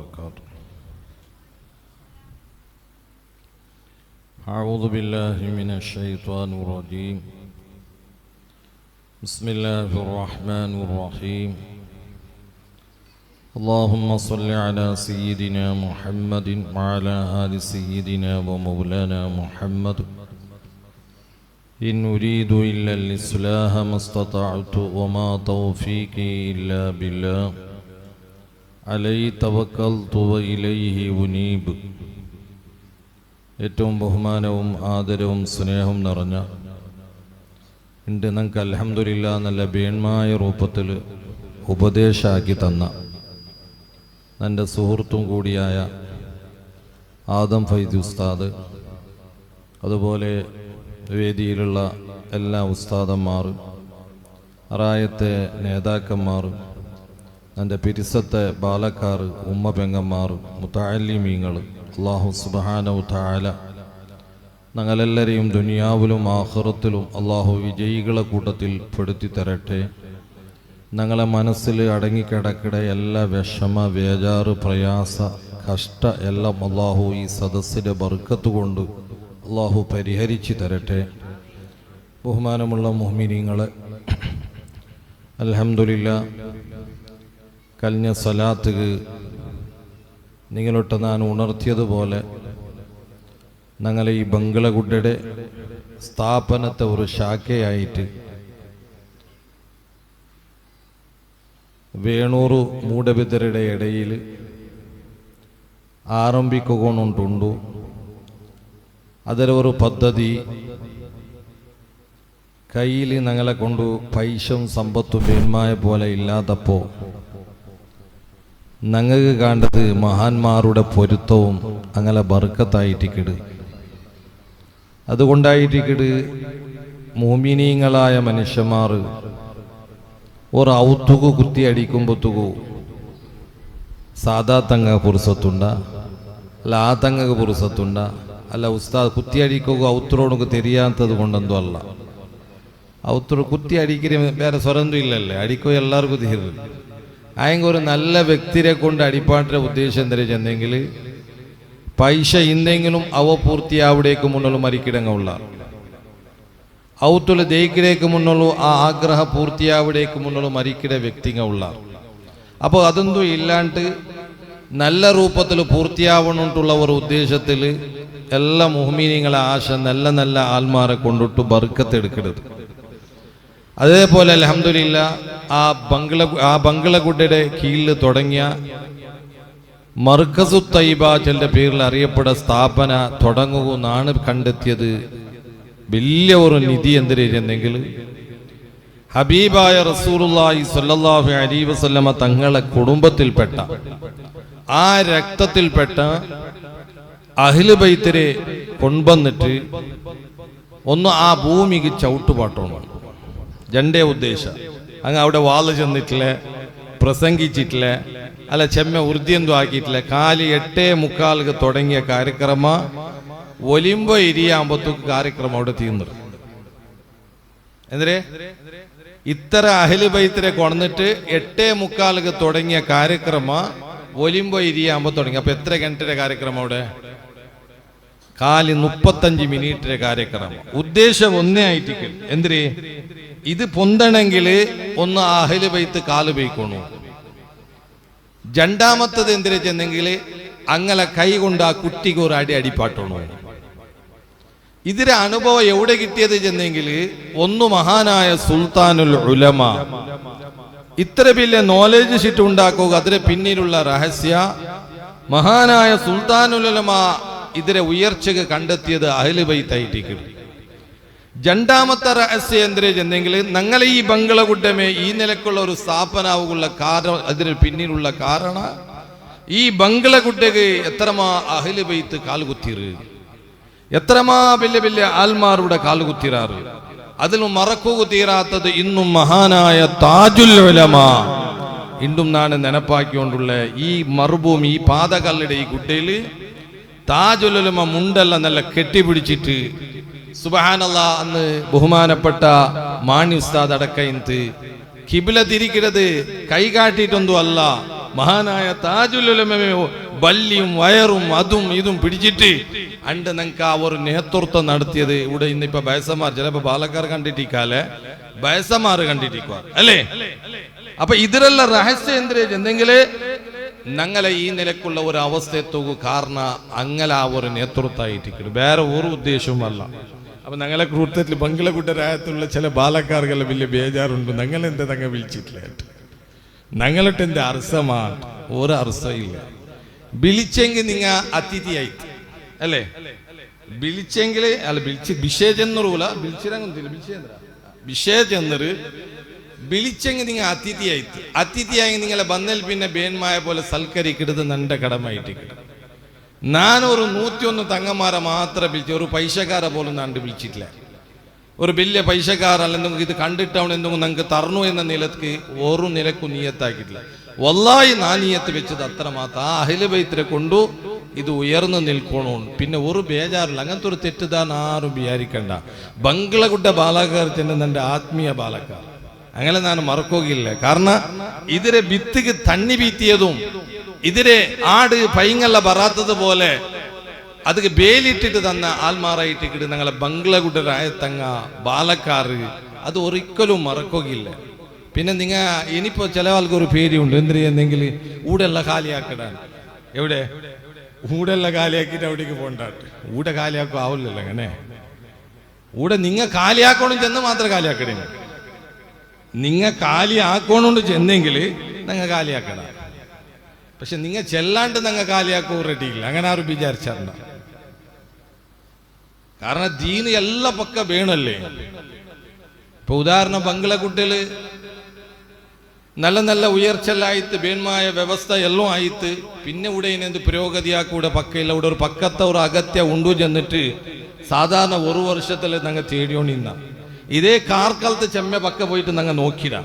وبركاته. أعوذ بالله من الشيطان الرجيم. بسم الله الرحمن الرحيم. اللهم صل على سيدنا محمد وعلى آل سيدنا ومولانا محمد. إن أريد إلا الإصلاح ما استطعت وما توفيقي إلا بالله عليه توكلت وإليه أنيب. ഏറ്റവും ബഹുമാനവും ആദരവും സ്നേഹവും നിറഞ്ഞ നമുക്ക് അൽഹംദുലില്ലാ നല്ല ബേൺമായ രൂപത്തിൽ ഉപദേശമാക്കി തന്ന എൻ്റെ സുഹൃത്തും കൂടിയായ ആദം ഫൈദി ഉസ്താദ്, അതുപോലെ വേദിയിലുള്ള എല്ലാ ഉസ്താദന്മാർ, റായത്തെ നേതാക്കന്മാർ, എൻ്റെ പിരിസത്തെ ബാലക്കാർ, ഉമ്മ പെങ്ങന്മാർ, മുതഅല്ലിമീങ്ങൾ, അല്ലാഹു സുബ്ഹാനഹു തആല ഞങ്ങളെല്ലാവരെയും ദുനിയാവിലും ആഖിറത്തിലും അല്ലാഹു വിജയികളെ കൂട്ടത്തിൽ പെടുത്തി തരട്ടെ. ഞങ്ങളെ മനസ്സിൽ അടങ്ങിക്കിടക്കിട എല്ലാ വിഷമ, വേജാറ്, പ്രയാസ, കഷ്ട എല്ലാം അല്ലാഹു ഈ സദസ്സിൻ്റെ ബർക്കത്ത് കൊണ്ട് അല്ലാഹു പരിഹരിച്ചു തരട്ടെ. ബഹുമാനമുള്ള മുഅ്മിനീങ്ങളെ, അൽഹംദുലില്ലാ കഴിഞ്ഞ സ്വലാത്ത് നിങ്ങളൊട്ട് ഞാൻ ഉണർത്തിയതുപോലെ ഞങ്ങളെ ഈ ബംഗ്ലഗുഡയുടെ സ്ഥാപനത്തെ ഒരു ശാഖയായിട്ട് വേണൂറ് മൂടബിദ്ദരുടെ ഇടയിൽ ആരംഭിക്കുകൊണ്ടുണ്ടു. അതിലൊരു പദ്ധതി കയ്യിൽ ഞങ്ങളെ കൊണ്ട് പൈസയും സമ്പത്തും ഭീന്മായ പോലെ ഇല്ലാത്തപ്പോൾ ഞങ്ങൾക്ക് കണ്ടത് മഹാന്മാരുടെ പൊരുത്തവും അങ്ങനെ ബർക്കത്തായിട്ടിക്കിട്. അതുകൊണ്ടായിട്ടിക്കിട് മുഅ്മിനീങ്ങളായ മനുഷ്യന്മാർ ഒരു ഔത്തുകു കുത്തി അടിക്കുമ്പോത്തുകു സാധാ തങ്ങ പുറുസത്തുണ്ട, അല്ല ആ തങ്ങക്ക് പുറുസത്തുണ്ട, അല്ല ഉസ്താദ് കുത്തി അടിക്കുക ഔത്തറോണക്ക് തെരിയാത്തത് കൊണ്ടെന്തോ അല്ല. ഔത്തറ കുത്തി അടിക്കുന്ന വേറെ സ്വരന്തും ഇല്ലല്ലേ, അടിക്കുക എല്ലാവർക്കും തീരും. ആയെങ്കിൽ ഒരു നല്ല വ്യക്തിയെ കൊണ്ട് അടിപ്പാട്ടിൻ്റെ ഉദ്ദേശം എന്താ ചെന്നെങ്കിൽ പൈസ ഇന്നെങ്കിലും അവ പൂർത്തിയാവിടേക്ക് മുന്നുള്ള മരിക്കിടങ്ങുള്ള ഔത്തുള്ള ദയിക്കിടേക്ക് മുന്നുള്ള ആ ആഗ്രഹ പൂർത്തിയാവിടേക്ക് മുന്നുള്ള മരിക്കിട വ്യക്തികളുള്ള. അപ്പോൾ അതൊന്നും ഇല്ലാണ്ട് നല്ല രൂപത്തിൽ പൂർത്തിയാവണമെന്നുള്ള ഒരു ഉദ്ദേശത്തിൽ എല്ലാ മുഅ്മിനീങ്ങളെ ആശ നല്ല നല്ല ആൽമാരെ കൊണ്ടിട്ട് ബർക്കത്തെടുക്കരുത്. അതേപോലെ അൽഹംദുലില്ലാ ആ ബംഗ്ലഗുഡയുടെ കീഴിൽ തുടങ്ങിയ മർക്കസു തയ്യിബ ചെല്ല പേരിൽ അറിയപ്പെട്ട സ്ഥാപന തുടങ്ങുമെന്നാണ് കണ്ടെത്തിയത്. വലിയ ഒരു നിധി എന്തിനെങ്കിൽ ഹബീബായ റസൂലുള്ളാഹി സ്വല്ലല്ലാഹു അലൈഹി വസല്ലമ തങ്ങളെ കുടുംബത്തിൽപ്പെട്ട ആ രക്തത്തിൽപ്പെട്ട അഹ്ലു ബൈത്തിനെ കൊണ്ടുവന്നിട്ട് ഒന്ന് ആ ഭൂമിക്ക് ചവിട്ടുപാട്ടമാണ് രണ്ടേ ഉദ്ദേശം. അങ്ങ് അവിടെ വാള് ചെന്നിട്ടില്ല, പ്രസംഗിച്ചിട്ടില്ല, അല്ല ചെമ്മ ഉറുദിയെന്തും ആക്കിയിട്ടില്ല. കാലി 8:45 തുടങ്ങിയ കാര്യക്രമ ഒലിമ്പോ ഇരിയാകുമ്പോഴത്തേക്ക് കാര്യക്രമം അവിടെ തീർന്നു. എന്തിരെ ഇത്ര അഹ്ലു ബൈത്തിനെ കൊണ്ടിട്ട് 8:45 തുടങ്ങിയ കാര്യക്രമ ഒലിമ്പോ ഇരിയാകുമ്പോ തുടങ്ങി. അപ്പൊ എത്ര ഗണ്ടിന്റെ കാര്യക്രമം അവിടെ? കാലി 35 മിനിറ്റിന്റെ കാര്യക്രമം. ഉദ്ദേശം ഒന്നേ ആയിട്ടില്ല. എന്തിരെ ഇത് പൊന്തണമെങ്കിൽ ഒന്ന് അഹ്ലു ബൈത്ത് കാല് ബൈക്കണു. രണ്ടാമത്തത് എന്തിനെ ചെന്നെങ്കിൽ അങ്ങനെ കൈ കൊണ്ട് ആ കുട്ടിക്ക് ഒരു അടിപ്പാട്ടണു. ഇതിന്റെ അനുഭവം എവിടെ കിട്ടിയത് ചെന്നെങ്കിൽ ഒന്ന് മഹാനായ സുൽത്താനുൽ ഉലമ ഇത്ര വലിയ നോളേജ് ഷീറ്റ് ഉണ്ടാക്കുക. അതിന് പിന്നിലുള്ള രഹസ്യ മഹാനായ സുൽത്താനുൽ ഉലമ ഇതിന്റെ ഉയർച്ചക്ക് കണ്ടെത്തിയത് അഹ്ലു ബൈത്തായിട്ടിക്ക്. രണ്ടാമത്തെ രഹസ്യം എന്തിനെ ചെന്നെങ്കിൽ ഞങ്ങളെ ഈ ബംഗ്ലഗുഡമേ ഈ നിലക്കുള്ള ഒരു സ്ഥാപനാവുള്ള കാരണം, അതിന് പിന്നിലുള്ള കാരണം ഈ ബംഗ്ലഗുഡക്ക് എത്രമാ അഹ്ലു ബൈത്ത് കാലുകുത്തിറ്, എത്രമാ വലിയ വലിയ ആൽമാരുടെ കാലുകുത്തിറാറ്. അതിലും മറക്കുക തീരാത്തത് ഇന്നും മഹാനായ താജുൽ ഉലമ ഇന്നും നാണ് നെനപ്പാക്കിക്കൊണ്ടുള്ള ഈ മറുഭൂമി, ഈ പാതകല്ലുടെ ഈ ഗുഡയിൽ താജുൽ ഉലമ മുണ്ടെല്ലാം നല്ല കെട്ടിപ്പിടിച്ചിട്ട് സുബ്ഹാനല്ലാഹ് അന്ന് ബഹുമാനപ്പെട്ട മാണി ഉസ്താദ് അടക്കയിന്ത് കിബില തിരിക്കുന്നത് കൈകാട്ടിയിട്ടൊന്നും അല്ല, മഹാനായ താജുൽ ഉലമയെ ബല്ലിയും വയറും അതും ഇതും പിടിച്ചിട്ട് അണ്ട് നിങ്ങൾക്ക് ആ ഒരു നേതൃത്വം നടത്തിയത് ഇവിടെ ഇന്നിപ്പോ ബയസമാർ ചിലപ്പോ പാലക്കാർ കണ്ടിട്ടിക്കാലെ ബയസമാർ കണ്ടിട്ടിക്കുക അല്ലേ? അപ്പൊ ഇതിലുള്ള രഹസ്യം എന്തെങ്കില് ഞങ്ങളെ ഈ നിലക്കുള്ള ഒരു അവസ്ഥ എത്തുക കാരണം അങ്ങനെ ആ ഒരു നേതൃത്വമായിട്ടിരിക്കുന്നു, വേറെ ഒരു ഉദ്ദേശവും അല്ല. അപ്പൊ ഞങ്ങളെ കൂട്ടത്തിൽ ബംഗ്ലകുട്ടരായത്തുള്ള ചില ബാലക്കാർക്കെല്ലാം വലിയ ബേജാറുണ്ട്, ഞങ്ങളെന്താ തങ്ങ വിളിച്ചിട്ടില്ല, ഞങ്ങളിട്ട് എന്റെ അർസമാണ് ഒരു അർസയില്ല. വിളിച്ചെങ്കിൽ നിങ്ങ അതിഥിയായി അല്ലേ? വിളിച്ചെങ്കിൽ അല്ല വിളിച്ച് വിഷയചെന്നൂല വിഷയചെന്നറ് വിളിച്ചെങ്കിൽ നിങ്ങൾ അതിഥിയായി നിങ്ങളെ ബന്നൽ പിന്നെ ബേന്മായ പോലെ സൽക്കരിക്കരുത് നന്റെ കടമായിട്ട്. ഞാനൊരു 101 തങ്ങന്മാരെ മാത്രം വിളിച്ചു, ഒരു പൈസക്കാരെ പോലും നാണ്ട് വിളിച്ചിട്ടില്ല. ഒരു വലിയ പൈസക്കാർ അല്ലെങ്കിൽ ഇത് കണ്ടിട്ടാണ് എന്തെങ്കിലും നിങ്ങൾക്ക് തരണു എന്ന നിലക്ക് ഒരു നിലക്കും നീയത്താക്കിയിട്ടില്ല. വല്ലാഹി നാനീയത്ത് വെച്ചത് അത്ര മാത്രം. ആ അഹ്ലു ബൈത്തിനെ കൊണ്ടു ഇത് ഉയർന്നു നിൽക്കണോ, പിന്നെ ഒരു ബേജാറില്ല. അങ്ങനത്തെ ഒരു തെറ്റിദ്ധാരണ ആരും വിചാരിക്കണ്ട. ബംഗ്ലകുട്ട ബാലക്കാർ തന്നെ എൻ്റെ ആത്മീയ ബാലക്കാർ, അങ്ങനെ ഞാൻ മറക്കുകയില്ല. കാരണം ഇതിരെ ഭിത്തിക്ക് തണ്ണി വീത്തിയതും ഇതിരെ ആട് പൈങ്ങല്ല ബറാത്തത് പോലെ അതിക്ക് ബേലിട്ടിട്ട് തന്ന ആൽമാറായിട്ടിട്ട് ഞങ്ങളെ ബംഗ്ലകുട്ടരായ തങ്ങ ബാലക്കാറ് അത് ഒരിക്കലും മറക്കുകയില്ല. പിന്നെ നിങ്ങ ഇനിയിപ്പോ ചില ആൾക്ക് ഒരു പേടിയുണ്ട്, എന്തെങ്കിൽ ഊടെല്ലാം കാലിയാക്കിടാൻ. എവിടെ ഊടെല്ലാം കാലിയാക്കിയിട്ട് അവിടേക്ക് പോണ്ടാട്ട്, ഊടെ കാലിയാക്കും ആവില്ലല്ലോ അങ്ങനെ. ഊടെ നിങ്ങ കാലിയാക്കണം ചെന്ന് മാത്രം കാലിയാക്കണേ, നിങ്ങ കാലിയാക്കണോണ്ട് ചെന്നെങ്കിൽ ഞങ്ങൾ കാലിയാക്കണ. പക്ഷെ നിങ്ങ ചെല്ലാണ്ട് ഞങ്ങൾ കാലിയാക്കോ റെഡിയില്ല, അങ്ങനെ ആരും വിചാരിച്ചാറുണ്ട. കാരണം ദീന് എല്ലാ പക്ക വേണല്ലേ. ഇപ്പൊ ഉദാഹരണം ബംഗ്ലകുട്ടില് നല്ല നല്ല ഉയർച്ചലായിട്ട് വേൺമായ വ്യവസ്ഥ എല്ലാം ആയിട്ട് പിന്നെ ഇവിടെ ഇനെന്ത് പുരോഗതിയാക്കൂടെ പക്കയില്ല. ഇവിടെ ഒരു പക്കത്തെ ഒരു അകത്യ ഉണ്ടു ചെന്നിട്ട് സാധാരണ ഒരു വർഷത്തിൽ ഞങ്ങൾ തേടിയോണ്ടിന്ന ഇതേ കാർക്കാലത്ത് ചെമ്മ പക്ക പോയിട്ട് ഞങ്ങൾ നോക്കിടാ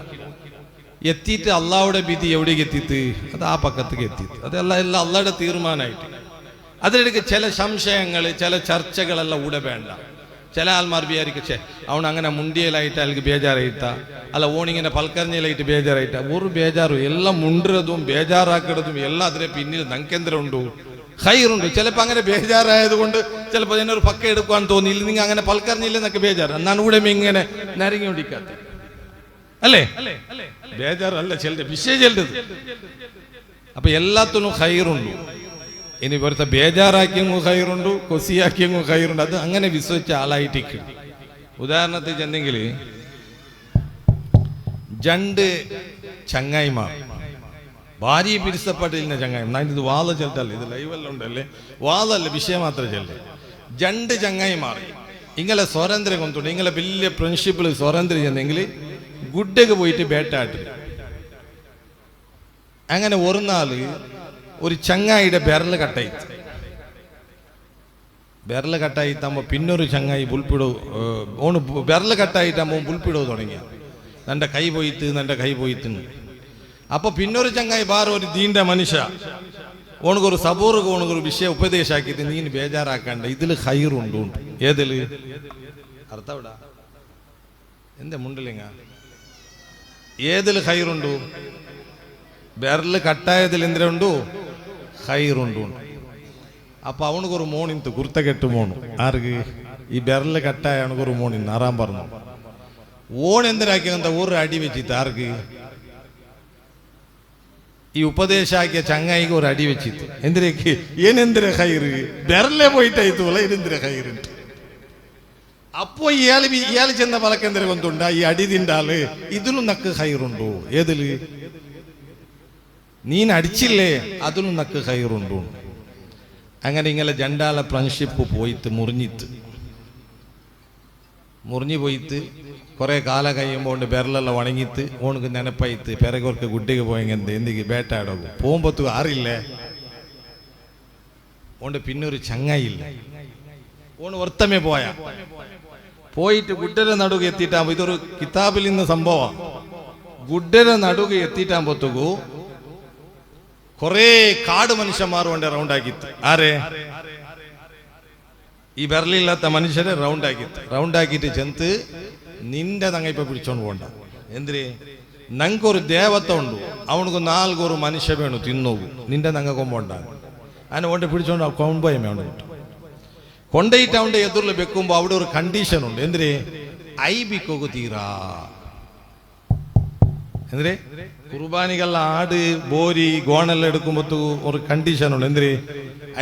എത്തിയിട്ട് അള്ളാഹുടെ വിധി എവിടേക്ക് എത്തിയിട്ട് അത് ആ പക്കത്തേക്ക് എത്തിയിട്ട് അതെല്ലാം എല്ലാം അള്ളാഹുടെ തീരുമാനമായിട്ട്. അതിനിടയ്ക്ക് ചില സംശയങ്ങൾ ചില ചർച്ചകളെല്ലാം ഇവിടെ വേണ്ട. ചില ആൾമാർ വിചാരിക്കേ അവൻ അങ്ങനെ മുണ്ടിയലായിട്ട് അയാൾക്ക് ബേജാറായിട്ടാ, അല്ല ഓണിങ്ങനെ പൽക്കറിഞ്ഞലായിട്ട് ബേജാറായിട്ടാ. ഒരു ബേജാറും എല്ലാം മുണ്ടതും ബേജാറാക്കുന്നതും എല്ലാം അതിനെ പിന്നിൽ നങ്കെന്തരം ഉണ്ടോ ഹൈറുണ്ട്. ചിലപ്പോൾ അങ്ങനെ ബേജാറായത് കൊണ്ട് ചിലപ്പോൾ ഇതിനൊരു പക്ക എടുക്കാൻ തോന്നിയില്ല, നിങ്ങൾ അങ്ങനെ പൽക്കറിഞ്ഞില്ലെന്നൊക്കെ ബേജാറ് എന്നാണ് ഇവിടെ ഇങ്ങനെ നരങ്ങിക്കൊണ്ടിരിക്കാത്ത അല്ലേ? ബേജാറല്ല ചിലത് വിഷയം ചെല്ലത്. അപ്പൊ എല്ലാത്തിനും ഹൈറുണ്ട്. ഇനി ഇവിടുത്തെ ബേജാറാക്കിയെങ്കിൽ ഹൈറുണ്ട്, കൊസിയാക്കിയെങ്കിൽ ഹൈറുണ്ട്. അത് അങ്ങനെ വിശ്വസിച്ച ആളായിട്ടേക്ക്. ഉദാഹരണത്തിൽ ചെന്നെങ്കിൽ രണ്ട് ചങ്ങായിമാർ ഭാര്യ പിരിച്ചപ്പെട്ടിരുന്ന ചങ്ങായി, ഇത് വാള ചെല്ലല്ലേ, ഇത് ലൈവെല്ലാം ഉണ്ടല്ലേ, വാളല്ല വിഷയം മാത്രം ചെല്ലേ. രണ്ട് ചങ്ങായിമാർ ഇങ്ങളെ സ്വാതന്ത്ര്യം കൊണ്ടുണ്ട്, ഇങ്ങളെ വലിയ പ്രിൻസിപ്പിൾ സ്വാതന്ത്ര്യം ചെന്നെങ്കിൽ ഗുഡ്ഡക്ക് പോയിട്ട് ബേട്ടാട്ട്. അങ്ങനെ ഒരു നാള് ഒരു ചങ്ങായിയുടെ ബെരല് കട്ടായിട്ടാകുമ്പോൾ പിന്നൊരു ചങ്ങായി പുൽപ്പിടോ ഓണ് ബെരല് കട്ടായിട്ടാകുമ്പോൾ പുൽപ്പിടോ തുടങ്ങിയ നിന്റെ കൈ പോയിട്ട്. അപ്പൊ പിന്നൊരു ചങ്ങായി വേറെ ഒരു ദീന്റെ മനുഷ്യ ഓണക്കൊരു സബൂർക്ക് ഓണക്കൊരു വിഷയം ഉപദേശാക്കിയിട്ട് നീ ബേജാറാക്കണ്ട, ഇതില് ഹൈറുണ്ട്. ഏതില് അർത്ഥവിടാ എന്റെ മുണ്ടിലിങ്ങ ഏതില് ഹൈറുണ്ടു? ബെരല് കട്ടായതിൽ എന്തിനുണ്ടു? ഹൈറുണ്ടു. അപ്പൊ അവനക്കൊരു മോണിന്ത് കുർത്തക്കെട്ട് മോണു ആർക്ക് ഈ ബെരല് കട്ടായ അവനക്കൊരു മോണിന്ന് ആറാൻ പറഞ്ഞു. ഓൺ എന്തിനാക്കിയ ഒരു അടി വെച്ചിട്ട് ആർക്ക് ഈ ഉപദേശാക്കിയ ചങ്ങായിക്ക് ഒരു അടി വെച്ചിട്ട് എന്തിനേക്ക് ഏനെന്തിര ഹൈറ് ബെരലെ പോയിട്ടായിത്തോള ഇതെന്തിര ഹൈറുണ്ട്. അപ്പോ ഇയാൾ ചെന്ന പലക്കെന്തിര കൊണ്ടുണ്ട ഈ അടി തിണ്ടാല് ഇതിലും നക്ക് ഹൈറുണ്ടോ? ഏതില് നീ അടിച്ചില്ലേ അതിലും നക്ക് ഹൈറുണ്ടോ? അങ്ങനെ ഇങ്ങനെ ജണ്ടാല ഫ്രണ്ട്ഷിപ്പ് പോയിട്ട് മുറിഞ്ഞു പോയിട്ട് കുറെ കാലം കഴിയുമ്പോൾ ബെരലെല്ലാം വണങ്ങിത്ത് ഓണക്ക് നെനപ്പായിത്ത് പിറകൊർക്ക് കുട്ടിക്ക് പോയെങ്കിൽ എന്തെങ്കിലും ബേട്ടാടോ പോകുമ്പോ ആറില്ലേ ഓണ്ട് പിന്നൊരു ചങ്ങായില്ല ഓണ് വർത്തമേ പോയിട്ട് ഗുഡ്ഡരെ നടുക എത്തിയിട്ടാകുമ്പോ ഇതൊരു കിതാബിൽ നിന്ന് സംഭവം. ഗുഡ്ഡരെ നടുക എത്തിയിട്ടാകുമ്പോഴത്തേക്കു കൊറേ കാട് മനുഷ്യന്മാർ കൊണ്ട് റൗണ്ടാക്കിത്ത്. ആരെ ഈ ബെരലില്ലാത്ത മനുഷ്യരെ റൗണ്ടാക്കിയിട്ട് ചെന്ന് നിന്റെ തങ്ങ ഇപ്പൊ പിടിച്ചോണ്ട് പോണ്ട. എന്തിന് ನಂಗೊಂದು ದೇವತೆ ಉಂಡು, ಅವನಿಗೆ 4 ಮನುಷ್ಯ ಬೇಣು ತಿನ್ನೋಗು, ನಿಂಡೆ ನಂಗೆ ಕೊಂಬೋಂಡ അങ്ങനെ കൊണ്ട് പിടിച്ചോണ്ട് കൊണ്ടുപോയി വേണ്ടിട്ട് കൊണ്ടയിട്ട് അവൻ്റെ എതിർൽ വെക്കുമ്പോൾ അവിടെ ഒരു കണ്ടീഷൻ ഉണ്ട്. എന്തിന്? ഐബിക്കൊക്കെ തീരാ. എന്തിന്? കുർബാനികൾ ആട് ബോരി ഗോണെല്ലാം എടുക്കുമ്പോ ഒരു കണ്ടീഷൻ ഉണ്ട്. എന്തിന്?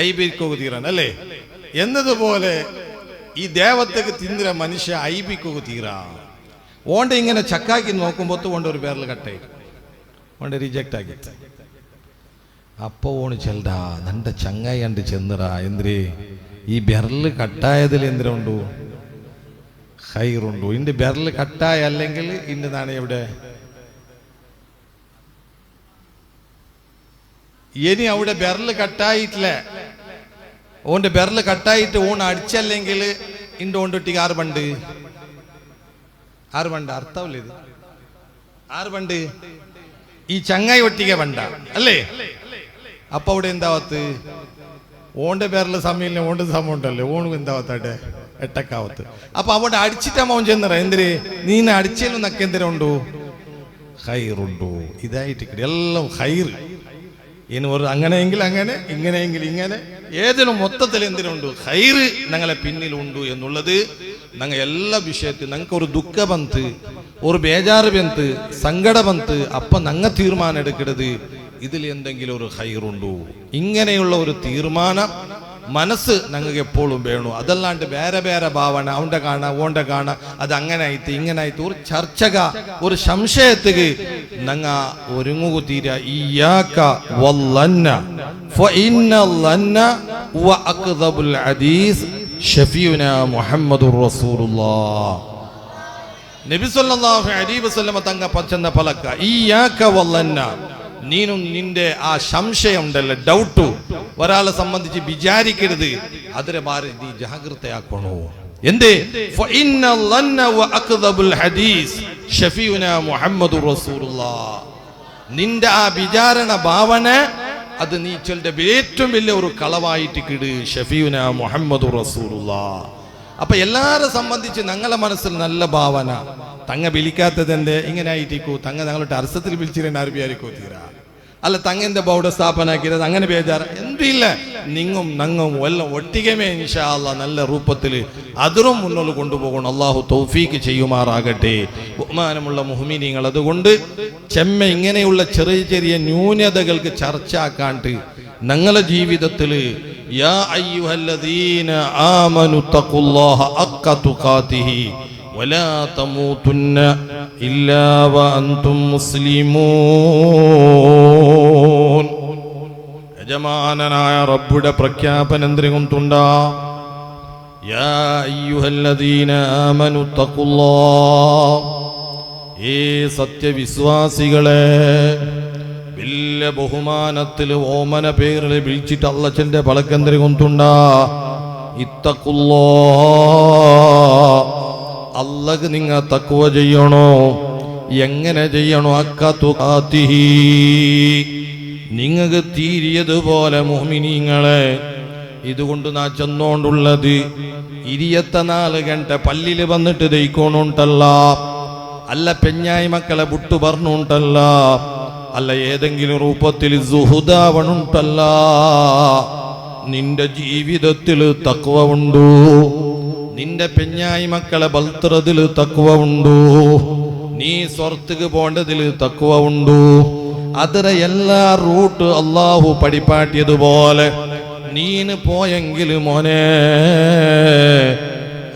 ഐബിക്കൊക്കെ തീരാൻ അല്ലേ? എന്നതുപോലെ ഈ ദേവത്തേക്ക് തിന്നിര മനുഷ്യ ഐബിക്കൊക്കെ തീരാ. ഓണ്ട ഇങ്ങനെ ചക്കാക്കി നോക്കുമ്പോ കൊണ്ട് ഒരു പേരിൽ കട്ടായി ഓണ്ട റിജക്റ്റ് ആക്കി. അപ്പൊ ഓണ് ചെല്ലടാ നന്റെ ചങ്ങായി കണ്ട് ചെന്നറാ. എന്തിര്? ഈ ബെരല് കട്ടായതിൽ എന്തിനുണ്ടു? ഹൈറുണ്ടു. ഇന്റെ ബെരല് കട്ടായ അല്ലെങ്കിൽ ഇന്നതാണ് എവിടെ? ഇനി അവിടെ ബെരല് കട്ടായിട്ടില്ല, ഓന്റെ ബെരല് കട്ടായിട്ട് ഓൺ അടിച്ചല്ലെങ്കിൽ ഇന്റെ ഓണ്ടൊട്ടിക്ക് 6 ബണ്ട് 6 ബണ്ട് അർത്ഥമില്ല. ഇത് 6 ബണ്ട് ഈ ചങ്ങായി ഒട്ടിക്ക ബണ്ട അല്ലേ? അപ്പൊ അവിടെ എന്താവത്ത്? ഓന്റെ പേരില് സമയം ഓണ്ട് സമയം ഉണ്ടല്ലോ, ഓണും എന്താവത്താട്ടെ എട്ടക്കാവത്ത്. അപ്പൊ അവിടെ അടിച്ചിട്ടാ മോൻ ചെന്നറ. എന്തിര്? നീനെ അടിച്ചാലും നക്ക് എന്തിനുണ്ടോ? ഹൈറുണ്ടോ? ഇതായിട്ട് എല്ലാം ഹൈറ്. ഇനി ഒരു അങ്ങനെയെങ്കിൽ അങ്ങനെ, ഇങ്ങനെയെങ്കിൽ ഇങ്ങനെ, ഏതിനും മൊത്തത്തിൽ എന്തിനുണ്ട്? ഹൈറ് ഞങ്ങളെ പിന്നിലുണ്ട് എന്നുള്ളത് ഞങ്ങൾ എല്ലാ വിഷയത്തിലും ഞങ്ങൾക്ക് ഒരു ദുഃഖ ബന്ത്, ഒരു ബേജാറ് ബന്ത്, സങ്കട ബന്ത്, അപ്പൊ ഞങ്ങൾ തീരുമാനം എടുക്കരുത് ഇതിൽ എന്തെങ്കിലും ഒരു ഹൈറുണ്ടോ. ഇങ്ങനെയുള്ള ഒരു തീരുമാനം മനസ്സ് ഞങ്ങൾക്ക് എപ്പോഴും വേണു. അതല്ലാണ്ട് വേറെ വേറെ ഭാവന, അവന്റെ കാണാ ഓന്റെ കാണാ, അത് അങ്ങനെ ആയിട്ട് ഇങ്ങനെ ആയിട്ട് ഒരു ചർച്ചക, ഒരു സംശയത്തിക്ക് ഞങ്ങ ഒരുങ്ങുക തീര. ഇയ്യാക വല്ലന്ന ഫഇന്ന ലന്ന വഅഖദബുൽ ഹദീസ് ഷഫീഉനാ മുഹമ്മദുർ റസൂലുള്ളാഹ്. നബി സല്ലല്ലാഹു അലൈഹി വസല്ലം തങ്ങ പച്ചന്ന പലക്ക ഇയ്യാക വല്ലന്ന, നീനും നിന്റെ ആ സംശയം ഉണ്ടല്ലോ, ഡൗട്ട് ഒരാളെ സംബന്ധിച്ച് വിചാരിക്കരുത്, അതിനെ മാറി നീ ജാഗ്രതയാക്കണോ. എന്തേ? ഫഇന്ന ലന്ന വഅഖദബുൽ ഹദീസ് ഷഫീഉനാ മുഹമ്മദുർ റസൂലുള്ളാഹ്. നിന്റെ ആ വിചാരണ ഭാവന അത് നീ ചെല്ലുടെ ഏറ്റവും വലിയ ഒരു കളവായിട്ട് കിട്. ഷഫീഉനാ മുഹമ്മദുർ റസൂലുള്ളാഹ്. അപ്പൊ എല്ലാരെ സംബന്ധിച്ച് ഞങ്ങളെ മനസ്സിൽ നല്ല ഭാവന. തങ്ങ വിളിക്കാത്തത് എന്തേ? ഇങ്ങനെ ആയിട്ടിക്കോ. തങ്ങ ഞങ്ങളുടെ അർസത്തിൽ വിളിച്ചിട്ട് അറബിയായിരിക്കോ തീരാ. അല്ല തങ്ങന്റെ ബൗഡ സ്ഥാപനാക്കിയത് അങ്ങനെ ബേജാറ് എന്തില്ല. നിങ്ങും നങ്ങും എല്ലാം ഒട്ടികമേ ഇൻഷാ അല്ലാഹ് നല്ല രൂപത്തിൽ അതിരും മുന്നോട്ട് കൊണ്ടുപോകണം. അള്ളാഹു തൗഫീക്ക് ചെയ്യുമാറാകട്ടെ. ബഹുമാനമുള്ള മുഹ്മിനീങ്ങൾ, അതുകൊണ്ട് ചെമ്മ ഇങ്ങനെയുള്ള ചെറിയ ചെറിയ ന്യൂനതകൾക്ക് ചർച്ചയാക്കാണ്ട് ഞങ്ങളുടെ ജീവിതത്തിൽ യാ അയ്യുഹല്ലദീന ആമനു തഖുല്ലാഹ ഹഖ്ക തുഖാതിഹി വലാ തമൂതുന്ന ഇല്ലാ വഅൻതും മുസ്ലിമൂൻ. യജമാനനായ റബ്ബുടെ പ്രഖ്യാപനം എന്തിനുണ്ടാ? യാ അയ്യുഹല്ലദീന ആമനു തഖുല്ലാഹ്, ഏ സത്യവിശ്വാസികളെ, വലിയ ബഹുമാനത്തിൽ ഓമന പേരിൽ വിളിച്ചിട്ട് അള്ളച്ചന്റെ പളക്കെന്തരി കൊണ്ടുണ്ടാ. ഇത്തഖുല്ലാഹ്, അള്ളക്ക് നിങ്ങൾ തഖ്വ ചെയ്യണോ. എങ്ങനെ ചെയ്യണോ? ഹഖ്ക തുഖാതിഹി, നിങ്ങൾക്ക് തീരിയതുപോലെ മുഅ്മിനീങ്ങളെ. ഇതുകൊണ്ട് നാ ചെന്നോണ്ടുള്ളത് 24 ഗണ്ട പള്ളിയിൽ വന്നിട്ട് ദയിക്കോണുണ്ടല്ല, അല്ല പെഞ്ഞായി മക്കളെ വിട്ടു പറഞ്ഞുണ്ടല്ല, അല്ല ഏതെങ്കിലും രൂപത്തിൽ സുഹുദാവണുണ്ടല്ല. നിന്റെ ജീവിതത്തിൽ തഖ്വ ഉണ്ടോ? നിന്റെ പെഞ്ഞായി മക്കളെ ബൽത്രതിൽ തഖ്വ ഉണ്ടോ? നീ സ്വർഗ്ഗത്തിക്ക് പോണ്ടതിൽ തഖ്വ ഉണ്ടോ? അതിര എല്ലാ റൂട്ട് അള്ളാഹു പഠിപ്പാട്ടിയതുപോലെ നീന് പോയെങ്കിൽ മോനെ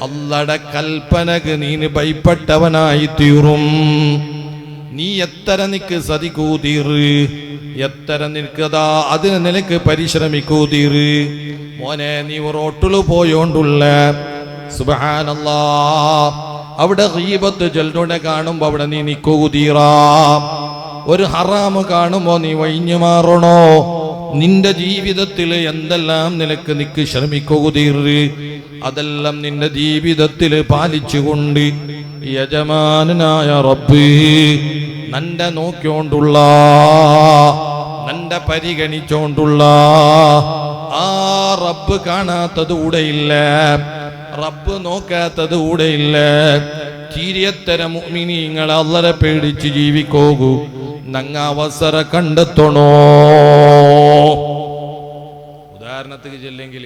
അള്ളയുടെ കൽപ്പനക്ക് നീന് ഭയപ്പെട്ടവനായി തീരും. നീ എത്ര നിക്ക് സതിക്കൂതീറ്, എത്ര നിൽക്കതാ അതിന് നിനക്ക് പരിശ്രമിക്കൂതീറ്. മോനെ നീ റോട്ടില് പോയോണ്ടുള്ള സുബ്ഹാനല്ലാഹ്, അവിടെ ഗീബത്ത് ജൽദുനെ കാണുമ്പോ അവിടെ നീ നിക്കൂതീറാ. ഒരു ഹറാമ് കാണുമ്പോ നീ വഴിഞ്ഞു മാറണോ. നിന്റെ ജീവിതത്തിൽ എന്തെല്ലാം നിനക്ക് നിക്ക് ശ്രമിക്കൂതീറ്, അതെല്ലാം നിന്റെ ജീവിതത്തിൽ പാലിച്ചുകൊണ്ട് യജമാനായ റബ്ബ് നന്റെ നോക്കിയോണ്ടുള്ള, നന്റെ പരിഗണിച്ചോണ്ടുള്ള ആ റബ്ബ് കാണാത്തത് കൂടെയില്ല, റബ്ബ് നോക്കാത്തത് കൂടെയില്ല. തീരെത്തര മുഅ്മിനീങ്ങളെ അല്ലാഹനെ പേടിച്ച് ജീവിക്കോകൂ നങ്ങ അവസര കണ്ടെത്തണോ. ഉദാഹരണത്തിന് ചെല്ലെങ്കിൽ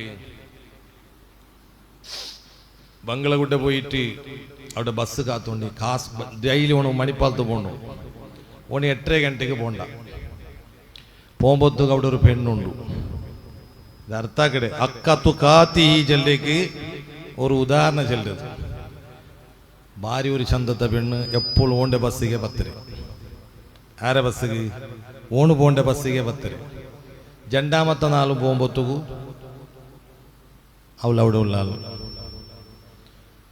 ബംഗ്ലകുട്ട പോയിട്ട് അവിടെ ബസ് കാത്തോണ്ട് ഡെയിലി ഓണം മണിപ്പാലത്ത് പോകണു. ഓണി 8:30 ഗಂಟೆಗೆ പോണ്ട. പോകുമ്പോഴത്തേക്ക് അവിടെ ഒരു പെണ്ണുണ്ട്. ഇത് അർത്ഥാക്കടെ അക്കത്തു കാത്തി ഈ ചെല്ലേക്ക് ഒരു ഉദാഹരണം ചെല്ലത്. ഭാര്യ ഒരു ചന്തത്തെ പെണ്ണ് എപ്പോൾ ഓണ്ട ബസ്സിಗೆ ಬತ್ತರೆ. ആരെ ബസ്സിಗೆ ഓണ് പോണ്ട ബസ്സിಗೆ ಬತ್ತರೆ. രണ്ടാമത്തെ നാളും പോകുമ്പോഴത്തേക്കു അവളവിടെ ഉള്ള ആൾ.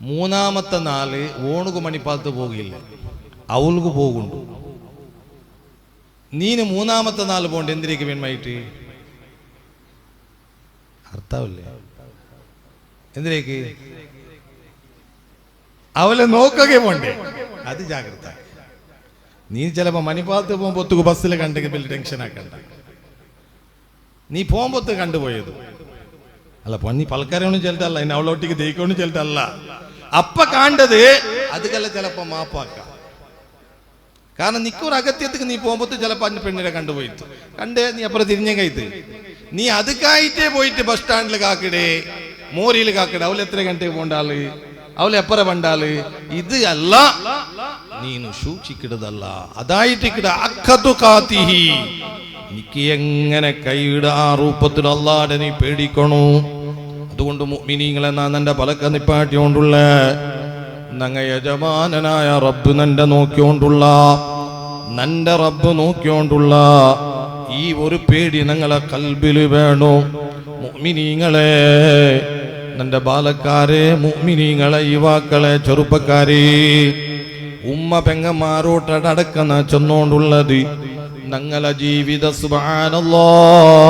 മൂന്നാമത്തെ നാള് ഓണുകു മണിപ്പാലത്ത് പോകില്ല, അവൾക്ക് പോകുന്നു. നീന് മൂന്നാമത്തെ നാള് പോണ്ട എന്തിനേക്ക് പെൺമായിട്ട് അർത്ഥാവില്ലേ? എന്തിനേക്ക് അവളെ നോക്കകെ പോണ്ടേ? അത് ജാഗ്രത. നീ ചിലപ്പോ മണിപ്പാലത്ത് പോകുമ്പോഴത്തേക്ക് ബസ്സിൽ കണ്ടെങ്കിൽ വലിയ ടെൻഷൻ ആക്കണ്ട. നീ പോകുമ്പോഴത്തെ കണ്ടുപോയത് അല്ല, നീ പൽക്കാരൊന്നും ചെലുത്തല്ല, ഇനി അവളോട്ടിക്ക് ദഹിക്കൊന്നും ചെലുത്തല്ല. അപ്പ കാണ്ടത് അതുകല്ല ചിലപ്പോ മാപ്പാക്കാം. കാരണം നിക്കൊരു അകത്യത്തിക്ക് നീ പോകുമ്പോ ചിലപ്പോ അഞ്ച് പെണ്ണിനെ കണ്ടുപോയിട്ട് കണ്ടേ നീ അപ്പുറം തിരിഞ്ഞ കൈത്ത് നീ അതുക്കായിട്ടേ പോയിട്ട് ബസ് സ്റ്റാൻഡിൽ കാക്കിടേ, മോരിയിൽ കാക്കിടേ. അവൾ എത്ര ഗಂಟೆಗೆ പോണ്ടാള്, അവൾ എപ്പറ പണ്ടാള്. ഇത് അല്ല നീನು സൂക്ഷിക്കിടതല്ല. അതായിട്ടിക്കിട അക്കതു കാത്തിഹി. എനിക്ക് എങ്ങനെ കൈയിട ആ രൂപത്തിൽ അല്ലാതെ നീ പേടിക്കണു. അതുകൊണ്ട് മുഅ്മിനീങ്ങളെ നാൻ നിന്റെ പലക്ക നിപ്പാട്ടിയോണ്ടുള്ള നങ്ങ യജമാനനായ റബ്ബ് നിന്റെ നോക്കിയോണ്ടുള്ള നിന്റെ റബ്ബ് നോക്കിയോണ്ടുള്ള ഈ ഒരു പേടി നിങ്ങളെ കൽബിൽ വേണോ. മുഅ്മിനീങ്ങളെ, നിന്റെ ബാലക്കാരെ, മുഅ്മിനീങ്ങളെ, യുവാക്കളെ, ചെറുപ്പക്കാരെ, ഉമ്മ പെങ്ങന്മാരോട്ടടക്കുന്ന ചെന്നോണ്ടുള്ളത് ഞങ്ങളെ ജീവിത സുബ്ഹാനല്ലാഹ്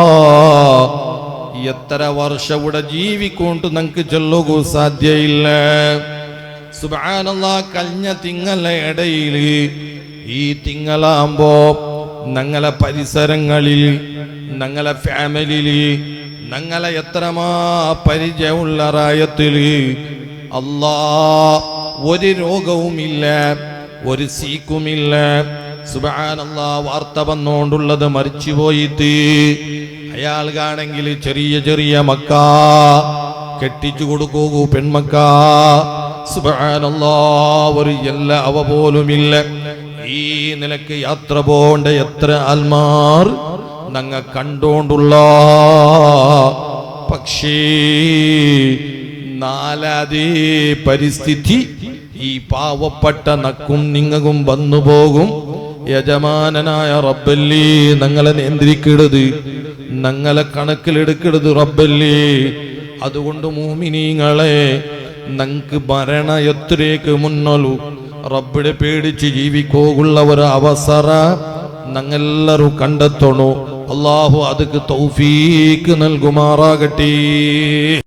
എത്ര വർഷം ഇവിടെ ജീവിക്കൊണ്ട് നമുക്ക് ചൊല്ലുകൂ സാധ്യയില്ല. സുബ്ഹാനല്ലാഹ്, കഴിഞ്ഞ തിങ്കളെ ഇടയിൽ ഈ തിങ്കളാകുമ്പോ ഞങ്ങളെ പരിസരങ്ങളിൽ, ഞങ്ങളെ ഫാമിലിയിൽ, ഞങ്ങളെ എത്രമാ പരിചയമുള്ള റായത്തില് അല്ലാ ഒരു രോഗവുമില്ല, ഒരു സീക്കുമില്ല. സുബ്ഹാനല്ലാഹ്, വാർത്ത വന്നുകൊണ്ടുള്ളത് മരിച്ചു പോയിട്ട് അയാൾക്കാണെങ്കിൽ ചെറിയ ചെറിയ മക്ക കെട്ടിച്ചു കൊടുക്കൂ, പെൺമക്ക. സുബ്ഹാനല്ലാഹ്, ഒരു എല്ലാ അവ പോലുമില്ല. ഈ നിലക്ക് യാത്ര പോണ്ട എത്ര ആൽമാർ ഞങ്ങ കണ്ടോണ്ടുള്ള. പക്ഷേ നാലാതേ പരിസ്ഥിതി ഈ പാവപ്പെട്ട നക്കും നിങ്ങകും വന്നു പോകും. യജമാനനായ റബ്ബല്ലേ ഞങ്ങളെ നിയന്ത്രിക്കരുത്, ഞങ്ങളെ കണക്കിലെടുക്കരുത് റബ്ബല്ലേ. അതുകൊണ്ട് മുഅ്മിനീങ്ങളെ, ഞങ്ങൾക്ക് മരണ എത്രയ്ക്ക് മുന്നോലു റബ്ബിനെ പേടിച്ച് ജീവിക്കോകുള്ള ഒരു അവസര ഞങ്ങളെല്ലാവരും കണ്ടെത്തണോ. അല്ലാഹു അതുക്ക് തൗഫീക്ക് നൽകുമാറാകട്ടെ.